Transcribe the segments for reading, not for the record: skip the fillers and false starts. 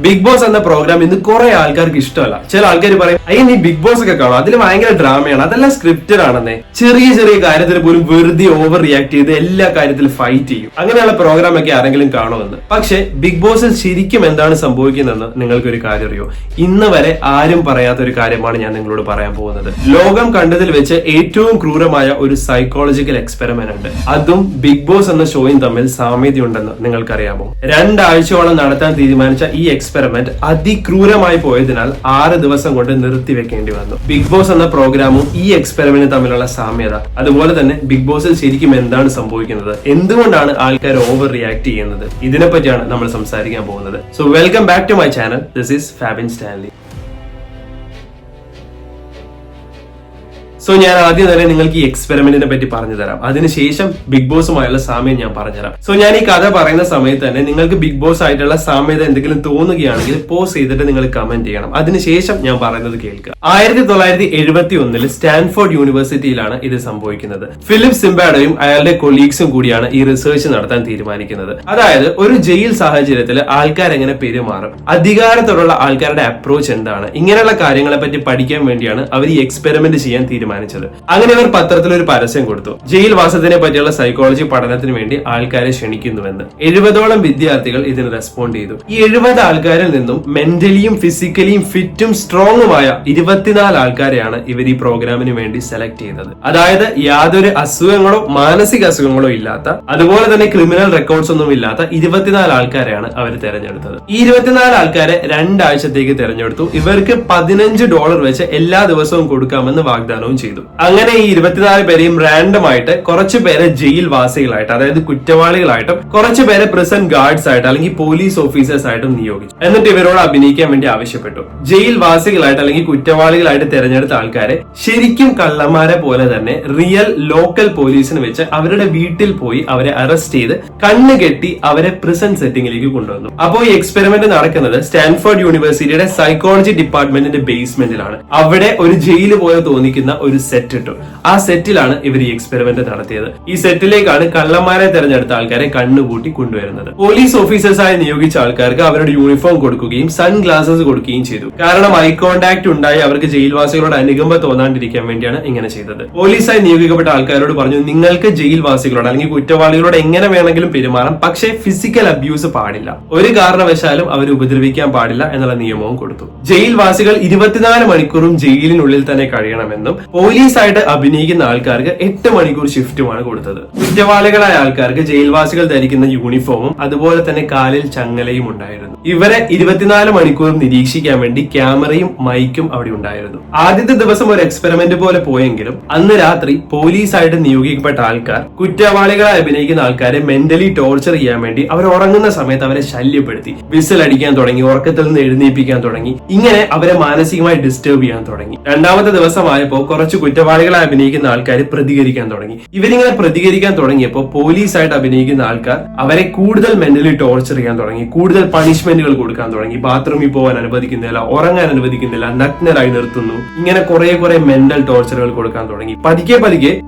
Big boss എന്ന programme ഇന്ന് കുറെ ആൾക്കാർക്ക് ഇഷ്ടമല്ല. ചില ആൾക്കാർ പറയും അയ്യ നീ ബിഗ് ബോസ് ഒക്കെ കാണും, അതിൽ ഭയങ്കര ഡ്രാമയാണ്, അതെല്ലാം സ്ക്രിപ്റ്റഡ് ആണെന്നേ, ചെറിയ ചെറിയ കാര്യത്തിൽ പോലും വെറുതെ ഓവർ റിയാക്ട് ചെയ്ത് എല്ലാ കാര്യത്തിലും ഫൈറ്റ് ചെയ്യും, അങ്ങനെയുള്ള പ്രോഗ്രാം ഒക്കെ ആരെങ്കിലും കാണുമെന്ന്. പക്ഷെ ബിഗ് ബോസിൽ ശരിക്കും എന്താണ് സംഭവിക്കുന്നതെന്ന് നിങ്ങൾക്കൊരു കാര്യം അറിയോ? ഇന്ന് വരെ ആരും പറയാത്ത ഒരു കാര്യമാണ് ഞാൻ നിങ്ങളോട് പറയാൻ പോകുന്നത്. ലോകം കണ്ടതിൽ വെച്ച് ഏറ്റവും ക്രൂരമായ ഒരു സൈക്കോളജിക്കൽ എക്സ്പെരിമെന്റ് ഉണ്ട്. അതും ബിഗ് ബോസ് എന്ന ഷോയും തമ്മിൽ സാമ്യതയുണ്ടെന്ന് നിങ്ങൾക്കറിയാമോ? 2 ആഴ്ചയോളം നടത്താൻ തീരുമാനിച്ച ഈ എക്സ്പെരിമെന്റ് അതിക്രൂരമായി പോയതിനാൽ 6 ദിവസം കൊണ്ട് നിർത്തിവെക്കേണ്ടി വന്നു. ബിഗ് ബോസ് എന്ന പ്രോഗ്രാമും ഈ എക്സ്പെരിമെന്റ് തമ്മിലുള്ള സാമ്യത, അതുപോലെ തന്നെ ബിഗ് ബോസിൽ ശരിക്കും എന്താണ് സംഭവിക്കുന്നത്, എന്തുകൊണ്ടാണ് ആൾക്കാർ ഓവർ റിയാക്ട് ചെയ്യുന്നത്, ഇതിനെപ്പറ്റിയാണ് നമ്മൾ സംസാരിക്കാൻ പോകുന്നത്. So welcome back to my channel. This is Fabin Stanley. So ഞാൻ ആദ്യം തന്നെ നിങ്ങൾക്ക് ഈ എക്സ്പെരിമെന്റിനെ പറ്റി പറഞ്ഞു തരാം. അതിനുശേഷം ബിഗ് ബോസുമായുള്ള സാമ്യം ഞാൻ പറഞ്ഞുതരാം. സോ ഞാൻ ഈ കഥ പറയുന്ന സമയത്ത് തന്നെ നിങ്ങൾക്ക് ബിഗ് ബോസ് ആയിട്ടുള്ള സാമ്യത എന്തെങ്കിലും തോന്നുകയാണെങ്കിൽ പോസ് ചെയ്തിട്ട് നിങ്ങൾ കമന്റ് ചെയ്യണം. അതിനുശേഷം ഞാൻ പറയുന്നത് കേൾക്കുക. 1971 സ്റ്റാൻഫോർഡ് യൂണിവേഴ്സിറ്റിയിലാണ് ഇത് സംഭവിക്കുന്നത്. ഫിലിപ്പ് സിംബാഡോയും അയാളുടെ കൊളീഗ്സും കൂടിയാണ് ഈ റിസർച്ച് നടത്താൻ തീരുമാനിക്കുന്നത്. അതായത് ഒരു ജയിൽ സാഹചര്യത്തിൽ ആൾക്കാർ എങ്ങനെ പെരുമാറും, അധികാരത്തോടുള്ള ആൾക്കാരുടെ അപ്രോച്ച് എന്താണ്, ഇങ്ങനെയുള്ള കാര്യങ്ങളെ പറ്റി പഠിക്കാൻ വേണ്ടിയാണ് അവർ ഈ എക്സ്പെരിമെന്റ് ചെയ്യാൻ തീരുമാനിച്ചത്. അങ്ങനെ അവർ പത്രത്തിൽ ഒരു പരസ്യം കൊടുത്തു, ജയിൽ വാസത്തിനെ പറ്റിയുള്ള സൈക്കോളജി പഠനത്തിന് വേണ്ടി ആൾക്കാരെ ക്ഷണിക്കുന്നുവെന്ന്. 70ഓളം വിദ്യാർത്ഥികൾ ഇതിന് റെസ്പോണ്ട് ചെയ്തു. ഈ 70 ആൾക്കാരിൽ നിന്നും മെന്റലിയും ഫിസിക്കലിയും ഫിറ്റും സ്ട്രോങ്ങുമായ 24 ആൾക്കാരെയാണ് ഇവർ ഈ പ്രോഗ്രാമിന് വേണ്ടി സെലക്ട് ചെയ്തത്. അതായത് യാതൊരു അസുഖങ്ങളോ മാനസിക അസുഖങ്ങളോ ഇല്ലാത്ത, അതുപോലെ തന്നെ ക്രിമിനൽ റെക്കോർഡ്സ് ഒന്നും ഇല്ലാത്ത 24 ആൾക്കാരെയാണ് അവർ തെരഞ്ഞെടുത്തത്. ഈ 24 ആൾക്കാരെ 2 ആഴ്ചത്തേക്ക് തെരഞ്ഞെടുത്തു. ഇവർക്ക് $15 വെച്ച് എല്ലാ ദിവസവും കൊടുക്കാമെന്ന് വാഗ്ദാനവും ചെയ്തു. അങ്ങനെ ഈ 24 പേരെയും റാൻഡം ആയിട്ട് കുറച്ചു പേരെ ജയിൽ വാസികളായിട്ട്, അതായത് കുറ്റവാളികളായിട്ടും കുറച്ചു പേരെ പ്രിസൺ ഗാർഡ്സ് ആയിട്ട് അല്ലെങ്കിൽ പോലീസ് ഓഫീസേഴ്സ് ആയിട്ടും നിയോഗിച്ചു. എന്നിട്ട് ഇവരോട് അഭിനയിക്കാൻ വേണ്ടി ആവശ്യപ്പെട്ടു. ജയിൽ വാസികളായിട്ട് അല്ലെങ്കിൽ കുറ്റവാളികളായിട്ട് തെരഞ്ഞെടുത്ത ആൾക്കാരെ ശരിക്കും കള്ളന്മാരെ പോലെ തന്നെ റിയൽ ലോക്കൽ പോലീസിന് വെച്ച് അവരുടെ വീട്ടിൽ പോയി അവരെ അറസ്റ്റ് ചെയ്ത് കണ്ണ് കെട്ടി അവരെ പ്രിസൺ സെറ്റിംഗിലേക്ക് കൊണ്ടുവന്നു. അപ്പോൾ ഈ എക്സ്പെരിമെന്റ് നടക്കുന്നത് സ്റ്റാൻഫോർഡ് യൂണിവേഴ്സിറ്റിയുടെ സൈക്കോളജി ഡിപ്പാർട്ട്മെന്റിന്റെ ബേസ്മെന്റിലാണ്. അവിടെ ഒരു ജയിൽ പോലെ തോന്നിക്കുന്ന ഒരു സെറ്റ് ഇട്ടു. ആ സെറ്റിലാണ് ഇവർ ഈ എക്സ്പെരിമെന്റ് നടത്തിയത്. ഈ സെറ്റിലേക്കാണ് കള്ളന്മാരെ തെരഞ്ഞെടുത്ത ആൾക്കാരെ കണ്ണുകൂട്ടി കൊണ്ടുവരുന്നത്. പോലീസ് ഓഫീസേഴ്സായി നിയോഗിച്ച ആൾക്കാർക്ക് അവരുടെ യൂണിഫോം കൊടുക്കുകയും സൺ ഗ്ലാസസ് കൊടുക്കുകയും ചെയ്തു. കാരണം ഐ കോണ്ടാക്ട് ഉണ്ടായി അവർക്ക് ജയിൽവാസികളോട് അനുകമ്പ തോന്നാണ്ടിരിക്കാൻ വേണ്ടിയാണ് ഇങ്ങനെ ചെയ്തത്. പോലീസായി നിയോഗിക്കപ്പെട്ട ആൾക്കാരോട് പറഞ്ഞു, നിങ്ങൾക്ക് ജയിൽവാസികളോട് അല്ലെങ്കിൽ കുറ്റവാളികളോട് എങ്ങനെ വേണമെങ്കിലും പെരുമാറാം, പക്ഷേ ഫിസിക്കൽ അബ്യൂസ് പാടില്ല, ഒരു കാരണവശാലും അവർ ഉപദ്രവിക്കാൻ പാടില്ല എന്നുള്ള നിയമവും കൊടുത്തു. ജയിൽവാസികൾ 24 മണിക്കൂറും ജയിലിനുള്ളിൽ തന്നെ കഴിയണമെന്നും പോലീസായിട്ട് അഭിനയിക്കുന്ന ആൾക്കാർക്ക് 8 മണിക്കൂർ ഷിഫ്റ്റുമാണ് കൊടുത്തത്. കുറ്റവാളികളായ ആൾക്കാർക്ക് ജയിൽവാസികൾ ധരിക്കുന്ന യൂണിഫോമും അതുപോലെ തന്നെ കാലിൽ ചങ്ങലയും ഉണ്ടായിരുന്നു. ഇവരെ 24 മണിക്കൂറും നിരീക്ഷിക്കാൻ വേണ്ടി ക്യാമറയും മൈക്കും അവിടെ ഉണ്ടായിരുന്നു. ആദ്യത്തെ ദിവസം ഒരു എക്സ്പെരിമെന്റ് പോലെ പോയെങ്കിലും അന്ന് രാത്രി പോലീസായിട്ട് നിയോഗിക്കപ്പെട്ട ആൾക്കാർ കുറ്റവാളികളായി അഭിനയിക്കുന്ന ആൾക്കാരെ മെന്റലി ടോർച്ചർ ചെയ്യാൻ വേണ്ടി അവർ ഉറങ്ങുന്ന സമയത്ത് അവരെ ശല്യപ്പെടുത്തി, വിസിൽ അടിക്കാൻ തുടങ്ങി, ഉറക്കത്തിൽ നിന്ന് എഴുന്നേൽപ്പിക്കാൻ തുടങ്ങി, ഇങ്ങനെ അവരെ മാനസികമായി ഡിസ്റ്റർബ് ചെയ്യാൻ തുടങ്ങി. രണ്ടാമത്തെ ദിവസമായപ്പോൾ കുറച്ച് കുറ്റവാളികളായി അഭിനയിക്കുന്ന ആൾക്കാർ പ്രതികരിക്കാൻ തുടങ്ങി. ഇവരിങ്ങനെ പ്രതികരിക്കാൻ തുടങ്ങിയപ്പോൾ പോലീസായിട്ട് അഭിനയിക്കുന്ന ആൾക്കാർ അവരെ കൂടുതൽ മെന്റലി ടോർച്ചർ ചെയ്യാൻ തുടങ്ങി, കൂടുതൽ പണിഷ്മെന്റുകൾ കൊടുക്കാൻ തുടങ്ങി. ബാത്റൂമിൽ പോകാൻ അനുവദിക്കുന്നില്ല, ഉറങ്ങാൻ അനുവദിക്കുന്നില്ല, നഗ്നരായി നിർത്തുന്നു, ഇങ്ങനെ കുറെ മെന്റൽ ടോർച്ചറുകൾ കൊടുക്കാൻ തുടങ്ങി. പതുക്കെ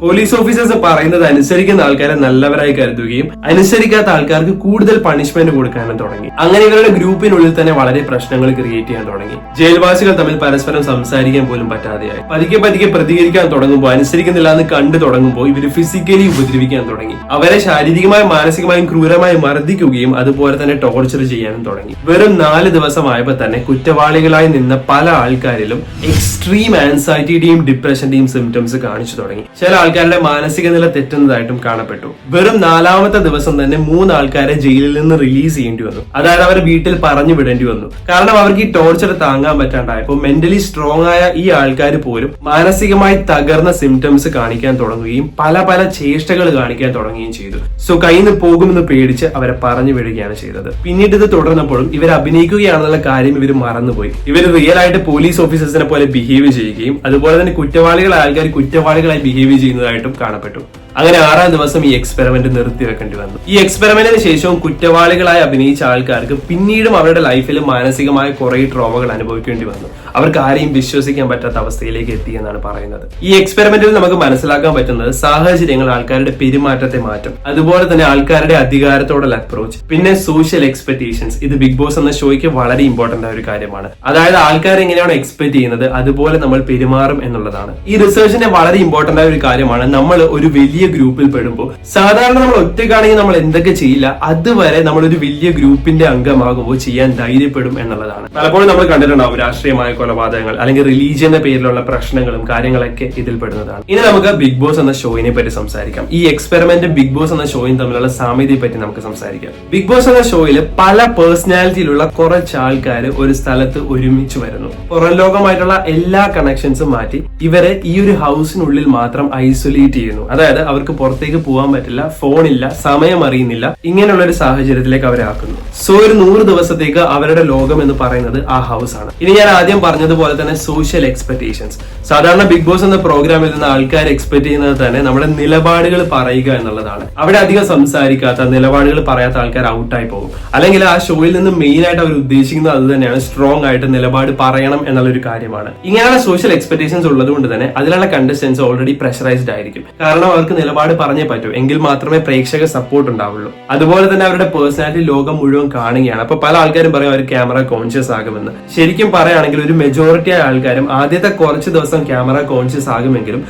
പോലീസ് ഓഫീസേഴ്സ് പറയുന്നത് അനുസരിക്കുന്ന ആൾക്കാരെ നല്ലവരായി കരുതുകയും അനുസരിക്കാത്ത ആൾക്കാർക്ക് കൂടുതൽ പണിഷ്മെന്റ് കൊടുക്കാനും തുടങ്ങി. അങ്ങനെ ഇവരുടെ ഗ്രൂപ്പിനുള്ളിൽ തന്നെ വളരെ പ്രശ്നങ്ങൾ ക്രിയേറ്റ് ചെയ്യാൻ തുടങ്ങി. ജയിൽവാസികൾ തമ്മിൽ പരസ്പരം സംസാരിക്കാൻ പോലും പറ്റാതെയായി. പതുക്കെ പ്രതികരിക്കാൻ തുടങ്ങുമ്പോൾ, അനുസരിക്കുന്നില്ല എന്ന് കണ്ടു തുടങ്ങുമ്പോൾ ഇവർ ഫിസിക്കലി ഉപദ്രവിക്കാൻ തുടങ്ങി. അവരെ ശാരീരികമായും മാനസികമായും ക്രൂരമായി മർദ്ദിക്കുകയും അതുപോലെ തന്നെ ടോർച്ചർ ചെയ്യാനും തുടങ്ങി. വെറും 4 ദിവസമായപ്പോൾ തന്നെ കുറ്റവാളികളായി നിന്ന പല ആൾക്കാരിലും എക്സ്ട്രീം ആൻസൈറ്റിയുടെയും ഡിപ്രഷന്റെയും സിംറ്റംസ് കാണിച്ചു തുടങ്ങി. ചില ആൾക്കാരുടെ മാനസിക നില തെറ്റുന്നതായിട്ടും കാണപ്പെട്ടു. വെറും 4ാമത്തെ ദിവസം തന്നെ 3 ആൾക്കാരെ ജയിലിൽ നിന്ന് റിലീസ് ചെയ്യേണ്ടി വന്നു. അതായത് അവരെ വീട്ടിൽ പറഞ്ഞു വിടേണ്ടി വന്നു. കാരണം അവർക്ക് ഈ ടോർച്ചർ താങ്ങാൻ പറ്റാണ്ടായപ്പോൾ മെന്റലി സ്ട്രോങ് ആയ ഈ ആൾക്കാർ പോലും മാനസികമായി തകർന്ന സിംറ്റംസ് കാണിക്കാൻ തുടങ്ങുകയും പല ചേഷ്ടകൾ കാണിക്കാൻ തുടങ്ങുകയും ചെയ്തു. സോ കയ്യിൽ നിന്ന് പോകുമെന്ന് പേടിച്ച് അവരെ പറഞ്ഞു വിടുകയാണ് ചെയ്തത്. പിന്നീട് ഇത് തുടർന്നപ്പോഴും ഇവർ അഭിനയിക്കുകയാണെന്നുള്ള കാര്യം ഇവർ മറന്നുപോയി. ഇവർ റിയൽ ആയിട്ട് പോലീസ് ഓഫീസേഴ്സിനെ പോലെ ബിഹേവ് ചെയ്യുകയും അതുപോലെ തന്നെ കുറ്റവാളികളായ ആൾക്കാർ കുറ്റവാളികളായി ബിഹേവ് ചെയ്യുന്നതായിട്ടും കാണപ്പെട്ടു. അങ്ങനെ 6-ാം ദിവസം ഈ എക്സ്പെരിമെന്റ് നിർത്തിവെക്കേണ്ടി വന്നു. ഈ എക്സ്പെരിമെന്റിന് ശേഷവും കുറ്റവാളികളായി അഭിനയിച്ച ആൾക്കാർക്ക് പിന്നീടും അവരുടെ ലൈഫിൽ മാനസികമായ കുറെ ട്രോമകൾ അനുഭവിക്കേണ്ടി വന്നു. അവർക്ക് ആരെയും വിശ്വസിക്കാൻ പറ്റാത്ത അവസ്ഥയിലേക്ക് എത്തി എന്നാണ് പറയുന്നത്. ഈ എക്സ്പെരിമെന്റിൽ നമുക്ക് മനസ്സിലാക്കാൻ പറ്റുന്നത് സാഹചര്യങ്ങൾ ആൾക്കാരുടെ പെരുമാറ്റത്തെ മാറ്റും, അതുപോലെ തന്നെ ആൾക്കാരുടെ അധികാരത്തോടുള്ള അപ്രോച്ച്, പിന്നെ സോഷ്യൽ എക്സ്പെക്ടേഷൻസ്. ഇത് ബിഗ് ബോസ് എന്ന ഷോയ്ക്ക് വളരെ ഇമ്പോർട്ടന്റ് ആയ ഒരു കാര്യമാണ്. അതായത് ആൾക്കാർ എങ്ങനെയാണ് എക്സ്പെക്ട് ചെയ്യുന്നത് അതുപോലെ നമ്മൾ പെരുമാറും എന്നുള്ളതാണ്. ഈ റിസർച്ചിന്റെ വളരെ ഇമ്പോർട്ടന്റ് ആയ ഒരു കാര്യമാണ്. നമ്മൾ ഒരു വലിയ ഗ്രൂപ്പിൽ പെടുമ്പോൾ സാധാരണ നമ്മൾ ഒറ്റയ്ക്കാണെങ്കിൽ നമ്മൾ എന്തൊക്കെ ചെയ്യില്ല, അതുവരെ നമ്മൾ ഒരു വലിയ ഗ്രൂപ്പിന്റെ അംഗമാകുമ്പോൾ ചെയ്യാൻ ധൈര്യപ്പെടും എന്നുള്ളതാണ്. പലപ്പോഴും നമ്മൾ കണ്ടിട്ടുണ്ടാവും രാഷ്ട്രീയമായ കൊലപാതകങ്ങൾ അല്ലെങ്കിൽ റിലീജിയന്റെ പേരിലുള്ള പ്രശ്നങ്ങളും കാര്യങ്ങളൊക്കെ ഇതിൽ പെടുന്നതാണ്. ഇനി നമുക്ക് ബിഗ് ബോസ് എന്ന ഷോയിനെ പറ്റി സംസാരിക്കാം. ഈ എക്സ്പെരിമെന്റ് ബിഗ് ബോസ് എന്ന ഷോയും തമ്മിലുള്ള സാമ്യതയെ പറ്റി നമുക്ക് സംസാരിക്കാം. ബിഗ് ബോസ് എന്ന ഷോയിൽ പല പേഴ്സണാലിറ്റിയിലുള്ള കുറച്ച് ആൾക്കാർ ഒരു സ്ഥലത്ത് ഒരുമിച്ച് വരുന്നു. പുറം ലോകമായിട്ടുള്ള എല്ലാ കണക്ഷൻസും മാറ്റി ഇവരെ ഈ ഒരു ഹൗസിനുള്ളിൽ മാത്രം ഐസൊലേറ്റ് ചെയ്യുന്നു. അതായത് അവർക്ക് പുറത്തേക്ക് പോകാൻ പറ്റില്ല, ഫോണില്ല, സമയം അറിയുന്നില്ല, ഇങ്ങനെയുള്ള ഒരു സാഹചര്യത്തിലേക്ക് അവരെ ആക്കുന്നു. സോ ഒരു 100 ദിവസത്തേക്ക് അവരുടെ ലോകം എന്ന് പറയുന്നത് ആ ഹൗസ് ആണ്. ഇനി ഞാൻ ആദ്യം പറഞ്ഞതുപോലെ തന്നെ സോഷ്യൽ എക്സ്പെക്ടേഷൻസ്. സാധാരണ ബിഗ് ബോസ് എന്ന പ്രോഗ്രാമിൽ നിന്ന് ആൾക്കാർ എക്സ്പെക്ട് ചെയ്യുന്നത് തന്നെ നമ്മുടെ നിലപാടുകൾ പറയുക എന്നുള്ളതാണ്. അവിടെ അധികം സംസാരിക്കാത്ത, നിലപാടുകൾ പറയാത്ത ആൾക്കാർ ഔട്ടായി പോകും. അല്ലെങ്കിൽ ആ ഷോയിൽ നിന്ന് മെയിൻ ആയിട്ട് അവർ ഉദ്ദേശിക്കുന്നത് അത് തന്നെയാണ്, സ്ട്രോങ് ആയിട്ട് നിലപാട് പറയണം എന്നുള്ളൊരു കാര്യമാണ്. ഇങ്ങനെയുള്ള സോഷ്യൽ എക്സ്പെക്ടേഷൻസ് ഉള്ളത് കൊണ്ട് തന്നെ അതിലുള്ള കണ്ടസ്റ്റൻസ് ഓൾറെഡി പ്രഷറൈസ്ഡ് ആയിരിക്കും. കാരണം അവർക്ക് നിലപാട് പറഞ്ഞേ പറ്റൂ, എങ്കിൽ മാത്രമേ പ്രേക്ഷക സപ്പോർട്ട് ഉണ്ടാവുള്ളൂ. അതുപോലെ തന്നെ അവരുടെ പേഴ്സണാലിറ്റി ലോകം മുഴുവൻ കാണുകയാണ്. അപ്പൊ പല ആൾക്കാരും പറയും അവർ ക്യാമറ കോൺഷ്യസ് ആകുമെന്ന്. ശരിക്കും പറയുകയാണെങ്കിൽ ഒരു മെജോറിറ്റി ആയ ആൾക്കാരും ആദ്യത്തെ കുറച്ച് ദിവസം ക്യാമറ കോൺഷ്യസ് ആകുമെങ്കിലും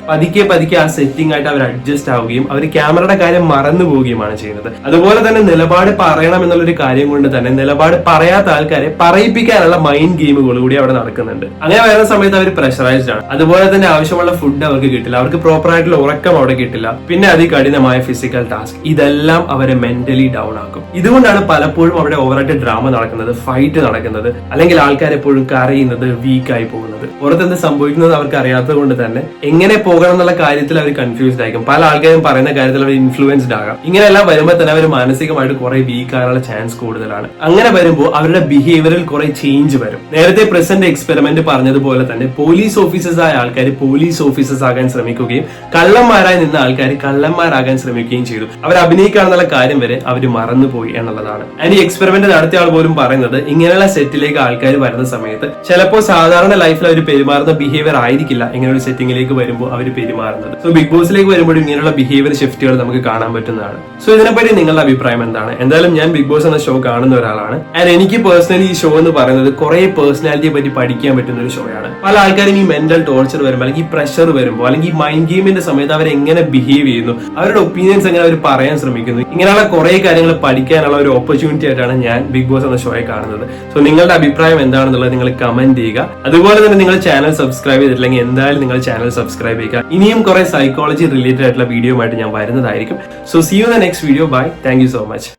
പതുക്കെ ആ സെറ്റിംഗ് ആയിട്ട് അവർ അഡ്ജസ്റ്റ് ആവുകയും അവർ ക്യാമറയുടെ കാര്യം മറന്നു പോവുകയുമാണ് ചെയ്യുന്നത്. അതുപോലെ തന്നെ നിലപാട് പറയണം എന്നുള്ളൊരു കാര്യം കൊണ്ട് തന്നെ നിലപാട് പറയാത്ത ആൾക്കാരെ പറയിപ്പിക്കാനുള്ള മൈൻഡ് ഗെയിമുകൾ കൂടി അവിടെ നടക്കുന്നുണ്ട്. അങ്ങനെ വരുന്ന സമയത്ത് അവർ പ്രഷറൈസ്ഡ് ആണ്. അതുപോലെ തന്നെ ആവശ്യമുള്ള ഫുഡ് അവർക്ക് കിട്ടില്ല, അവർക്ക് പ്രോപ്പർ ആയിട്ടുള്ള ഉറക്കം അവിടെ കിട്ടില്ല, പിന്നെ അതികഠിനമായ ഫിസിക്കൽ ടാസ്ക്, ഇതെല്ലാം അവരെ മെന്റലി ഡൗൺ ആക്കും. ഇതുകൊണ്ടാണ് പലപ്പോഴും അവിടെ ഓവറായിട്ട് ഡ്രാമ നടക്കുന്നത്, ഫൈറ്റ് നടക്കുന്നത്, അല്ലെങ്കിൽ ആൾക്കാർ എപ്പോഴും കരയുന്നത്, വീക്കായി പോകുന്നത്. പുറത്തെന്ത് സംഭവിക്കുന്നത് അവർക്ക് അറിയാത്തത് കൊണ്ട് തന്നെ എങ്ങനെ പോകണം എന്നുള്ള കാര്യത്തിൽ അവർ കൺഫ്യൂസ്ഡ് ആയിരിക്കും. പല ആൾക്കാരും പറയുന്ന കാര്യത്തിൽ അവർ ഇൻഫ്ലുവൻസ്ഡ് ആകാം. ഇങ്ങനെയെല്ലാം വരുമ്പോൾ തന്നെ അവർ മാനസികമായിട്ട് കുറെ വീക്ക് ആകാനുള്ള ചാൻസ് കൂടുതലാണ്. അങ്ങനെ വരുമ്പോൾ അവരുടെ ബിഹേവിയറിൽ കുറെ ചേഞ്ച് വരും. നേരത്തെ പ്രസന്റ് എക്സ്പെരിമെന്റ് പറഞ്ഞതുപോലെ തന്നെ പോലീസ് ഓഫീസേഴ്സ് ആയ ആൾക്കാർ പോലീസ് ഓഫീസേഴ്സ് ആകാൻ ശ്രമിക്കുകയും കള്ളന്മാരായി നിന്ന ആൾക്കാർ കള്ളന്മാരാകാൻ ശ്രമിക്കുകയും ചെയ്തു. അവർ അഭിനയിക്കാണെന്നുള്ള കാര്യം വരെ അവർ മറന്നുപോയി എന്നുള്ളതാണ്. ആൻഡ് ഈ എക്സ്പെരിമെന്റ് നടത്തിയ ആൾ പോലും പറയുന്നത് ഇങ്ങനെയുള്ള സെറ്റിലേക്ക് ആൾക്കാർ വരുന്ന സമയത്ത് ചിലപ്പോൾ സാധാരണ ലൈഫിൽ അവർ പെരുമാറുന്ന ബിഹേവിയർ ആയിരിക്കില്ല ഇങ്ങനെ ഒരു സെറ്റിംഗിലേക്ക് വരുമ്പോൾ അവർ പെരുമാറുന്നത്. സോ ബിഗ് ബോസിലേക്ക് വരുമ്പോഴും ഇങ്ങനെയുള്ള ബിഹേവിയർ ഷിഫ്റ്റുകൾ നമുക്ക് കാണാൻ പറ്റുന്നതാണ്. സോ ഇതിനെപ്പറ്റി നിങ്ങളുടെ അഭിപ്രായം എന്താണ്? എന്തായാലും ഞാൻ ബിഗ് ബോസ് എന്ന ഷോ കാണുന്ന ഒരാളാണ്. ആൻഡ് എനിക്ക് പേഴ്സണലി ഈ ഷോ എന്ന് പറയുന്നത് കുറെ പേഴ്സണാലിറ്റിയെ പറ്റി പഠിക്കാൻ പറ്റുന്ന ഒരു ഷോയാണ്. പല ആൾക്കാരും ഈ മെന്റൽ ടോർച്ചർ വരുമ്പോൾ അല്ലെങ്കിൽ ഈ പ്രഷർ വരുമ്പോൾ അല്ലെങ്കിൽ ഈ മൈൻഡ് ഗെയിമിന്റെ സമയത്ത് അവർ എങ്ങനെ ബിഹേവ് ചെയ്യുന്നു, അവരുടെ ഒപ്പീനിയൻസ് എങ്ങനെ അവർ പറയാൻ ശ്രമിക്കുന്നു, ഇങ്ങനെയുള്ള കുറെ കാര്യങ്ങൾ പഠിക്കാനുള്ള ഒരു ഓപ്പർച്യൂണിറ്റി ആയിട്ടാണ് ഞാൻ ബിഗ് ബോസ് എന്ന ഷോയെ കാണുന്നത്. സോ നിങ്ങളുടെ അഭിപ്രായം എന്താണെന്നുള്ളത് നിങ്ങൾ കമന്റ് ചെയ്യുക. അതുപോലെ തന്നെ നിങ്ങൾ ചാനൽ സബ്സ്ക്രൈബ് ചെയ്തിട്ടില്ലെങ്കിൽ എന്തായാലും നിങ്ങൾ ചാനൽ സബ്സ്ക്രൈബ് ചെയ്യുക. ഇനിയും കുറെ സൈക്കോളജി റിലേറ്റഡ് ആയിട്ടുള്ള വീഡിയോ ആയിട്ട് ഞാൻ വരുന്നതായിരിക്കും. So see you in the next video. Bye. Thank you so much.